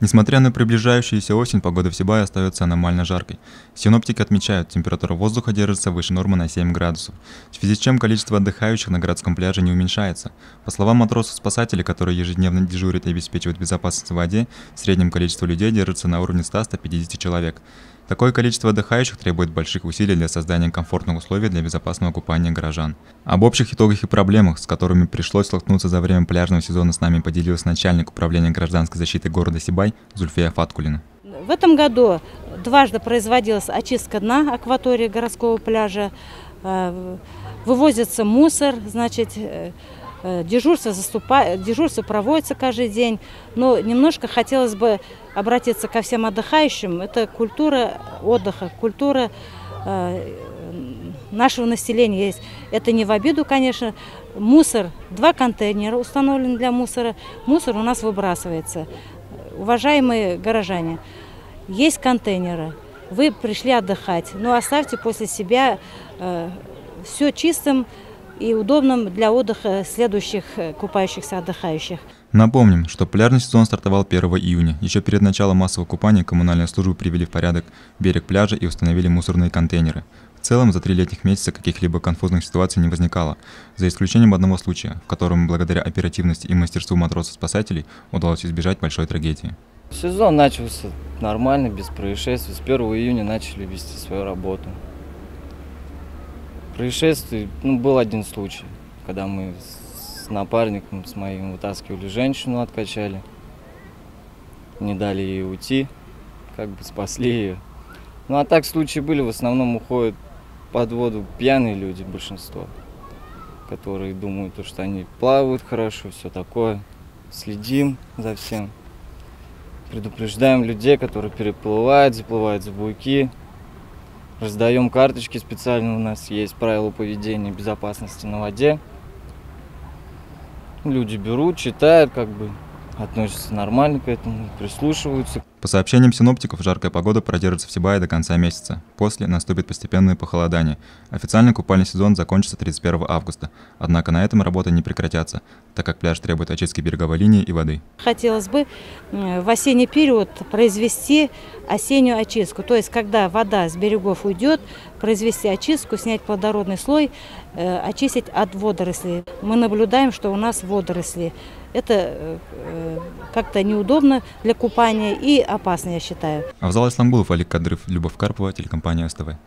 Несмотря на приближающуюся осень, погода в Сибае остается аномально жаркой. Синоптики отмечают, температура воздуха держится выше нормы на 7 градусов, в связи с чем количество отдыхающих на городском пляже не уменьшается. По словам матросов-спасателей, которые ежедневно дежурят и обеспечивают безопасность в воде, в среднем количество людей держится на уровне 100-150 человек. Такое количество отдыхающих требует больших усилий для создания комфортных условий для безопасного купания горожан. Об общих итогах и проблемах, с которыми пришлось столкнуться за время пляжного сезона, с нами поделилась начальник управления гражданской защиты города Сибай Зульфия Фаткулина. В этом году дважды производилась очистка дна акватории городского пляжа, вывозится мусор, значит, дежурство проводится каждый день, но немножко хотелось бы обратиться ко всем отдыхающим. Это культура отдыха, культура нашего населения есть. Это не в обиду, конечно. Мусор, 2 контейнера установлены для мусора. Мусор у нас выбрасывается. Уважаемые горожане, есть контейнеры. Вы пришли отдыхать, но оставьте после себя все чистым и удобным для отдыха следующих купающихся отдыхающих. Напомним, что пляжный сезон стартовал 1 июня. Еще перед началом массового купания коммунальные службы привели в порядок берег пляжа и установили мусорные контейнеры. В целом, за 3 летних месяца каких-либо конфузных ситуаций не возникало, за исключением одного случая, в котором благодаря оперативности и мастерству матросов-спасателей удалось избежать большой трагедии. Сезон начался нормально, без происшествий. С 1 июня начали вести свою работу. Происшествий, был один случай, когда мы с напарником, с моим, вытаскивали женщину, откачали, не дали ей уйти, спасли ее. А так случаи были, в основном уходят под воду пьяные люди, большинство, которые думают, что они плавают хорошо, все такое. Следим за всем, предупреждаем людей, которые переплывают, заплывают за буйки. Раздаем карточки специально, у нас есть правила поведения безопасности на воде. Люди берут, читают, относятся нормально к этому, прислушиваются. По сообщениям синоптиков, жаркая погода продержится в Сибае до конца месяца. После наступит постепенное похолодание. Официальный купальный сезон закончится 31 августа. Однако на этом работы не прекратятся, так как пляж требует очистки береговой линии и воды. Хотелось бы в осенний период произвести осеннюю очистку. То есть, когда вода с берегов уйдет, произвести очистку, снять плодородный слой, очистить от водорослей. Мы наблюдаем, что у нас водоросли. Это как-то неудобно для купания и опасно, я считаю. Авзал Исламгулов, Олег Кадров, Любовь Карпова, телекомпания СТВ.